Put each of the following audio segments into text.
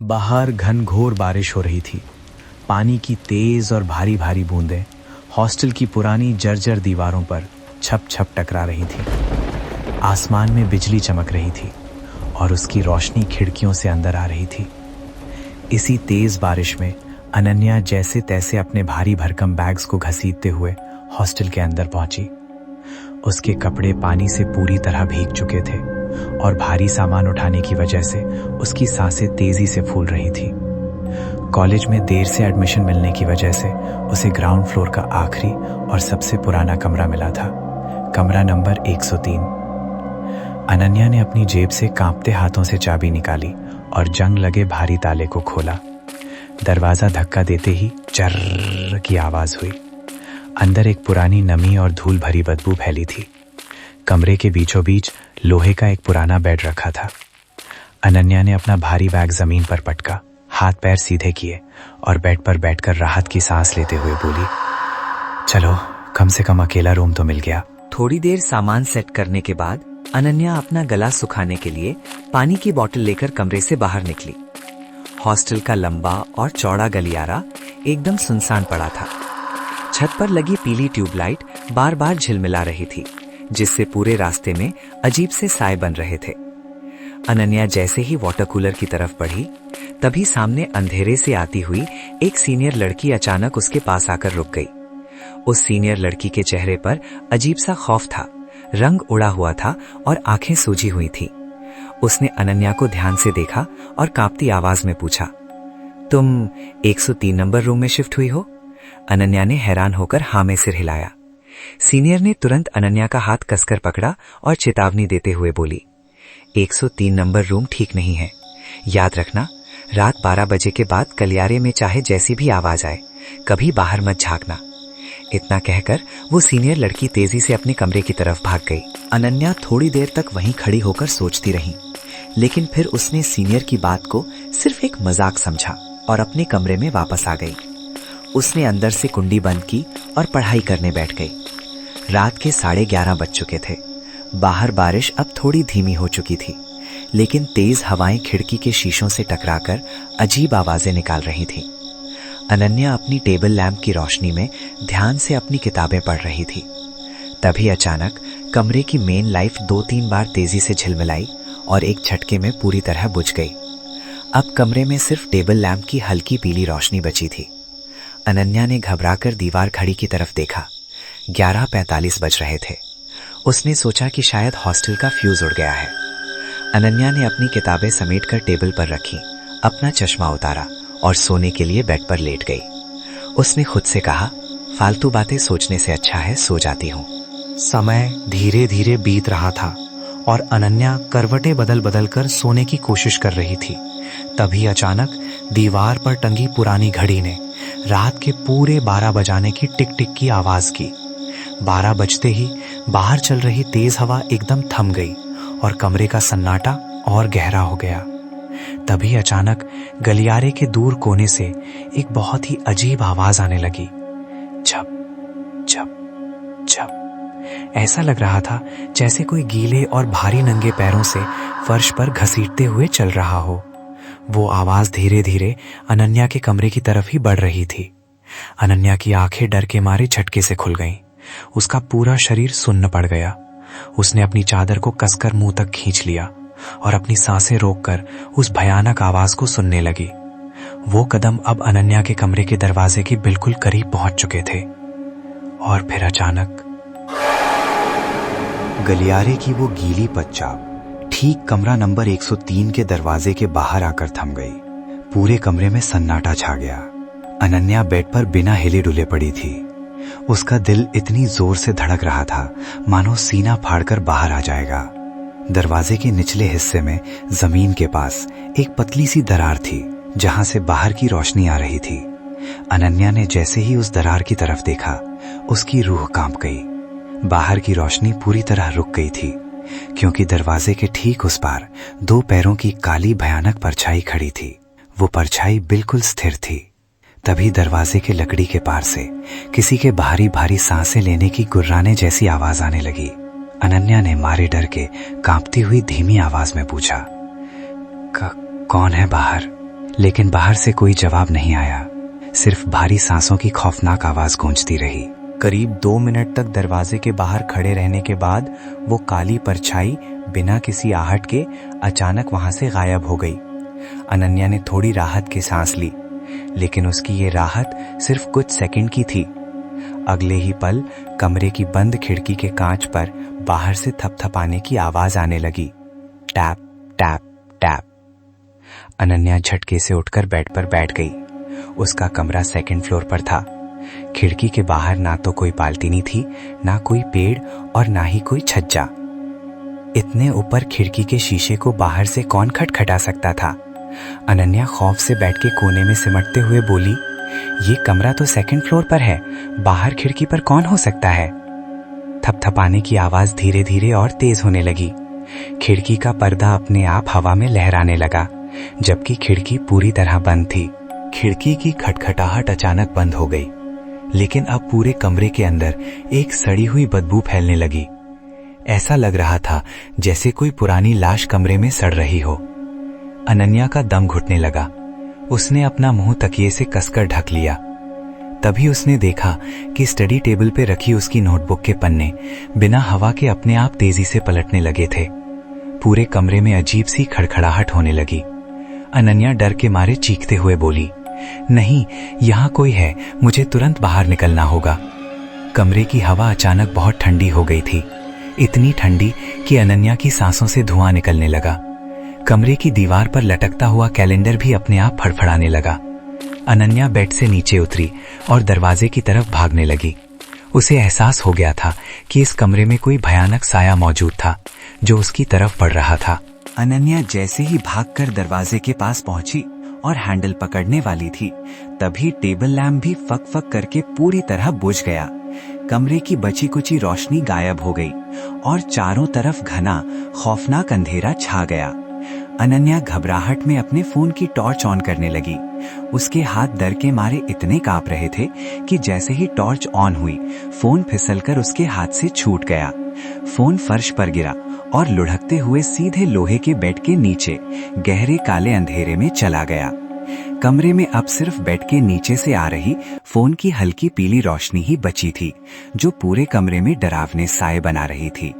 बाहर घनघोर बारिश हो रही थी। पानी की तेज और भारी भारी बूंदें हॉस्टल की पुरानी जर्जर दीवारों पर छप छप टकरा रही थी। आसमान में बिजली चमक रही थी और उसकी रोशनी खिड़कियों से अंदर आ रही थी। इसी तेज बारिश में अनन्या जैसे तैसे अपने भारी भरकम बैग्स को घसीटते हुए हॉस्टल के अंदर पहुंची। उसके कपड़े पानी से पूरी तरह भीग चुके थे और भारी सामान उठाने की वजह से उसकी सांसें तेजी से फूल रही थी। कॉलेज में देर से एडमिशन मिलने की वजह से उसे ग्राउंड फ्लोर का आखिरी और सबसे पुराना कमरा मिला था, कमरा नंबर 103। अनन्या ने अपनी जेब से कांपते हाथों से चाबी निकाली और जंग लगे भारी ताले को खोला। दरवाजा धक्का देते ही चर्र की आवाज हुई। अंदर एक पुरानी नमी और धूल भरी बदबू फैली थी। कमरे के बीचों बीच लोहे का एक पुराना बेड रखा था। अनन्या ने अपना भारी बैग जमीन पर पटका, हाथ पैर सीधे किए और बेड पर बैठकर राहत की सांस लेते हुए बोली, चलो कम से कम अकेला रूम तो मिल गया। थोड़ी देर सामान सेट करने के बाद अनन्या अपना गला सुखाने के लिए पानी की बोतल लेकर कमरे से बाहर निकली। हॉस्टल का लंबा और चौड़ा गलियारा एकदम सुनसान पड़ा था। छत पर लगी पीली ट्यूबलाइट बार बार झिलमिला रही थी, जिससे पूरे रास्ते में अजीब से साए बन रहे थे। अनन्या जैसे ही वाटर कूलर की तरफ बढ़ी, तभी सामने अंधेरे से आती हुई एक सीनियर लड़की अचानक उसके पास आकर रुक गई। उस सीनियर लड़की के चेहरे पर अजीब सा खौफ था, रंग उड़ा हुआ था और आंखें सूजी हुई थी। उसने अनन्या को ध्यान से देखा और कांपती आवाज में पूछा, तुम 103 नंबर रूम में शिफ्ट हुई हो? अनन्या ने हैरान होकर हाँ में सिर हिलाया। सीनियर ने तुरंत अनन्या का हाथ कसकर पकड़ा और चेतावनी देते हुए बोली, 103 नंबर रूम ठीक नहीं है। याद रखना, रात 12 बजे के बाद गलियारे में चाहे जैसी भी आवाज आए, कभी बाहर मत झांकना। इतना कहकर वो सीनियर लड़की तेजी से अपने कमरे की तरफ भाग गई। अनन्या थोड़ी देर तक वहीं खड़ी होकर सोचती रही, लेकिन फिर उसने सीनियर की बात को सिर्फ एक मजाक समझा और अपने कमरे में वापस आ गई। उसने अंदर से कुंडी बंद की और पढ़ाई करने बैठ गई। रात के 11:30 बज चुके थे। बाहर बारिश अब थोड़ी धीमी हो चुकी थी, लेकिन तेज हवाएं खिड़की के शीशों से टकराकर अजीब आवाजें निकाल रही थीं। अनन्या अपनी टेबल लैंप की रोशनी में ध्यान से अपनी किताबें पढ़ रही थी। तभी अचानक कमरे की मेन लाइट 2-3 बार तेजी से झिलमिलाई और एक झटके में पूरी तरह बुझ गई। अब कमरे में सिर्फ टेबल लैंप की हल्की पीली रोशनी बची थी। अनन्या ने घबराकर दीवार घड़ी की तरफ देखा। 11:45 बज रहे थे। उसने सोचा कि शायद हॉस्टल का फ्यूज उड़ गया है। अनन्या ने अपनी किताबें समेटकर टेबल पर रखी, अपना चश्मा उतारा और सोने के लिए बेड पर लेट गई। उसने खुद से कहा, फालतू बातें सोचने से अच्छा है सो जाती हूँ। समय धीरे धीरे बीत रहा था और अनन्या करवटें बदल बदल कर सोने की कोशिश कर रही थी। तभी अचानक दीवार पर टंगी पुरानी घड़ी ने रात के पूरे 12 बजाने की टिक टिक की आवाज की। 12 बजते ही बाहर चल रही तेज हवा एकदम थम गई और कमरे का सन्नाटा और गहरा हो गया। तभी अचानक गलियारे के दूर कोने से एक बहुत ही अजीब आवाज आने लगी, झप झप झप। ऐसा लग रहा था जैसे कोई गीले और भारी नंगे पैरों से फर्श पर घसीटते हुए चल रहा हो। वो आवाज धीरे धीरे अनन्या के कमरे की तरफ ही बढ़ रही थी। अनन्या की आंखें डर के मारे झटके से खुल गईं। उसका पूरा शरीर सुन्न पड़ गया। उसने अपनी चादर को कसकर मुंह तक खींच लिया और अपनी सांसें रोककर उस भयानक आवाज को सुनने लगी। वो कदम अब अनन्या के कमरे के दरवाजे के बिल्कुल करीब पहुंच चुके थे और फिर अचानक गलियारे की वो गीली पच्चाप ठीक कमरा नंबर 103 के दरवाजे के बाहर आकर थम गई। पूरे कमरे में सन्नाटा छा गया। अनन्या बेड पर बिना हिले डुले पड़ी थी। उसका दिल इतनी जोर से धड़क रहा था मानो सीना फाड़कर बाहर आ जाएगा। दरवाजे के निचले हिस्से में जमीन के पास एक पतली सी दरार थी, जहां से बाहर की रोशनी आ रही थी। अनन्या ने जैसे ही उस दरार की तरफ देखा, उसकी रूह कांप गई। बाहर की रोशनी पूरी तरह रुक गई थी, क्योंकि दरवाजे के ठीक उस पार 2 पैरों की काली भयानक परछाई खड़ी थी। वो परछाई बिल्कुल स्थिर थी। तभी दरवाजे के लकड़ी के पार से किसी के भारी भारी सांसें लेने की गुर्राने जैसी आवाज आने लगी। अनन्या ने मारे डर के कांपती हुई धीमी आवाज में पूछा, कौन है बाहर? लेकिन बाहर से कोई जवाब नहीं आया। सिर्फ भारी सांसों की खौफनाक आवाज गूंजती रही। करीब 2 मिनट तक दरवाजे के बाहर खड़े रहने के बाद वो काली परछाई बिना किसी आहट के अचानक वहां से गायब हो गई। अनन्या ने थोड़ी राहत की सांस ली, लेकिन उसकी ये राहत सिर्फ कुछ सेकंड की थी। अगले ही पल कमरे की बंद खिड़की के कांच पर बाहर से थपथपाने की आवाज आने लगी। Tap tap tap. अनन्या झटके से उठकर बेड पर बैठ गई। उसका कमरा 2nd फ्लोर पर था। खिड़की के बाहर ना तो कोई बाल्टी थी, ना कोई पेड़ और ना ही कोई छज्जा। इतने ऊपर खिड़की के शीशे को बाहर से कौन खटखटा सकता था? अनन्या खौफ से बेड के कोने में सिमटते हुए बोली, ये कमरा तो 2nd फ्लोर पर है, बाहर खिड़की पर कौन हो सकता है? थपथपाने की आवाज धीरे धीरे और तेज होने लगी। खिड़की का पर्दा अपने आप हवा में लहराने लगा, जबकि खिड़की पूरी तरह बंद थी। खिड़की की खटखटाहट अचानक बंद हो गई, लेकिन अब पूरे कमरे के अंदर एक सड़ी हुई बदबू फैलने लगी। ऐसा लग रहा था जैसे कोई पुरानी लाश कमरे में सड़ रही हो। अनन्या का दम घुटने लगा। उसने अपना मुंह तकिए से कसकर ढक लिया। तभी उसने देखा कि स्टडी टेबल पे रखी उसकी नोटबुक के पन्ने बिना हवा के अपने आप तेजी से पलटने लगे थे। पूरे कमरे में अजीब सी खड़खड़ाहट होने लगी। अनन्या डर के मारे चीखते हुए बोली, नहीं, यहाँ कोई है, मुझे तुरंत बाहर निकलना होगा। कमरे की हवा अचानक बहुत ठंडी हो गई थी, इतनी ठंडी कि अनन्या की सांसों से धुआं निकलने लगा। कमरे की दीवार पर लटकता हुआ कैलेंडर भी अपने आप फड़फड़ाने लगा। अनन्या बेड से नीचे उतरी और दरवाजे की तरफ भागने लगी। उसे एहसास हो गया था कि इस कमरे में कोई भयानक साया मौजूद था जो उसकी तरफ बढ़ रहा था। अनन्या जैसे ही भागकर दरवाजे के पास पहुंची और हैंडल पकड़ने वाली थी, तभी टेबल लैंप भी फक फक करके पूरी तरह बुझ गया। कमरे की बची कुची रोशनी गायब हो गई और चारों तरफ घना खौफनाक अंधेरा छा गया। अनन्या घबराहट में अपने फोन की टॉर्च ऑन करने लगी। उसके हाथ डर के मारे इतने कांप रहे थे कि जैसे ही टॉर्च ऑन हुई, फोन फिसलकर उसके हाथ से छूट गया। फोन फर्श पर गिरा और लुढ़कते हुए सीधे लोहे के बेड के नीचे गहरे काले अंधेरे में चला गया। कमरे में अब सिर्फ बेड के नीचे से आ रही फोन की हल्की पीली रोशनी ही बची थी, जो पूरे कमरे में डरावने साए बना रही थी।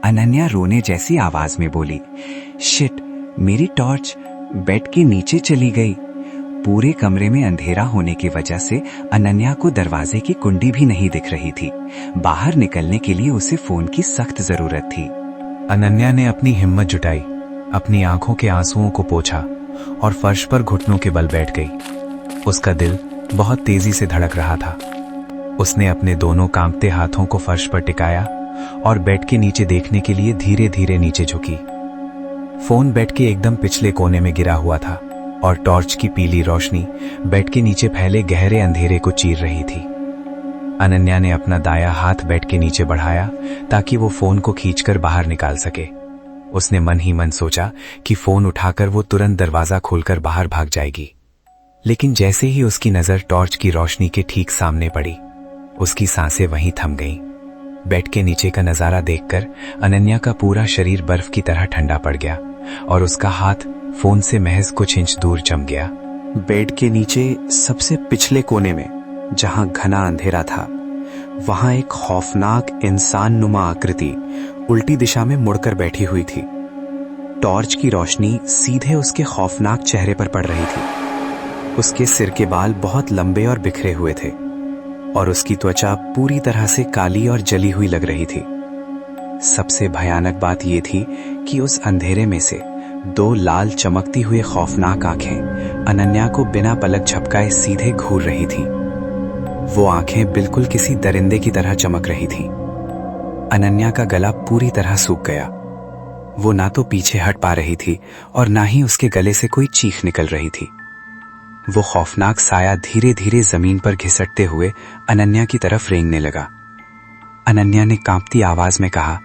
अनन्या रोने जैसी आवाज में बोली, शिट, मेरी टॉर्च बेड के नीचे चली गई। पूरे कमरे में अंधेरा होने की वजह से अनन्या को दरवाजे की कुंडी भी नहीं दिख रही थी। बाहर निकलने के लिए उसे फोन की सख्त जरूरत थी। अनन्या ने अपनी हिम्मत जुटाई, अपनी आंखों के आंसुओं को पोंछा और फर्श पर घुटनों के बल बैठ गई। उसका दिल बहुत तेजी से धड़क रहा था। उसने अपने दोनों कांपते हाथों को फर्श पर टिकाया और बेड के नीचे देखने के लिए धीरे धीरे नीचे झुकी। फोन बेड के एकदम पिछले कोने में गिरा हुआ था और टॉर्च की पीली रोशनी बेड के नीचे फैले गहरे अंधेरे को चीर रही थी। अनन्या ने अपना दायां हाथ बेड के नीचे बढ़ाया ताकि वो फोन को खींचकर बाहर निकाल सके। उसने मन ही मन सोचा कि फोन उठाकर वो तुरंत दरवाजा खोलकर बाहर भाग जाएगी, लेकिन जैसे ही उसकी नजर टॉर्च की रोशनी के ठीक सामने पड़ी, उसकी सांसें वहीं थम गईं। बेड के नीचे का नजारा देखकर अनन्या का पूरा शरीर बर्फ की तरह ठंडा पड़ गया और उसका हाथ फोन से महज कुछ इंच दूर जम गया। बेड के नीचे सबसे पिछले कोने में, जहां घना अंधेरा था, वहां एक खौफनाक इंसान नुमा आकृति उल्टी दिशा में मुड़कर बैठी हुई थी। टॉर्च की रोशनी सीधे उसके खौफनाक चेहरे पर पड़ रही थी। उसके सिर के बाल बहुत लंबे और बिखरे हुए थे और उसकी त्वचा पूरी तरह से काली और जली हुई लग रही थी। सबसे भयानक बात यह थी कि उस अंधेरे में से 2 लाल चमकती हुई खौफनाक आंखें अनन्या को बिना पलक झपकाए सीधे घूर रही थीं। वो आंखें बिल्कुल किसी दरिंदे की तरह चमक रही थीं। अनन्या का गला पूरी तरह सूख गया। वो ना तो पीछे हट पा रही थी और ना ही उसके गले से कोई चीख निकल रही थी। वो खौफनाक साया धीरे धीरे जमीन पर घिसटते हुए अनन्या की तरफ रेंगने लगा। अनन्या ने कांपती आवाज में कहा,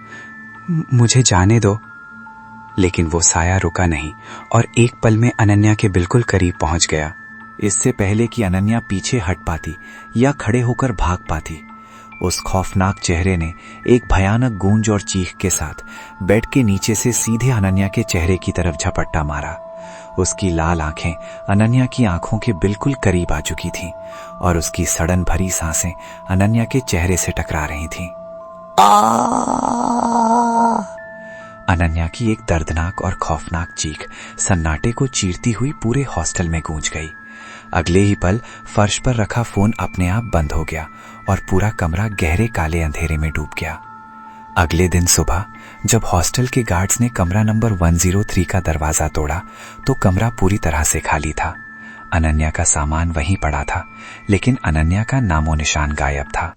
मुझे जाने दो। लेकिन वो साया रुका नहीं और एक पल में अनन्या के बिल्कुल करीब पहुंच गया। इससे पहले कि अनन्या पीछे हट पाती या खड़े होकर भाग पाती, उस खौफनाक चेहरे ने एक भयानक गूंज और चीख के साथ बेड के नीचे से सीधे अनन्या के चेहरे की तरफ झपट्टा मारा उसकी लाल आंखें अनन्या की आंखों के बिल्कुल करीब आ चुकी थीं और उसकी सड़न भरी सांसें अनन्या के चेहरे से टकरा रही थीं। अनन्या की एक दर्दनाक और खौफनाक चीख सन्नाटे को चीरती हुई पूरे हॉस्टल में गूंज गई। अगले ही पल फर्श पर रखा फोन अपने आप बंद हो गया और पूरा कमरा गहरे काले अंधेरे में डूब गया। अगले दिन सुबह जब हॉस्टल के गार्ड्स ने कमरा नंबर 103 का दरवाजा तोड़ा तो कमरा पूरी तरह से खाली था। अनन्या का सामान वहीं पड़ा था, लेकिन अनन्या का नामो निशान गायब था।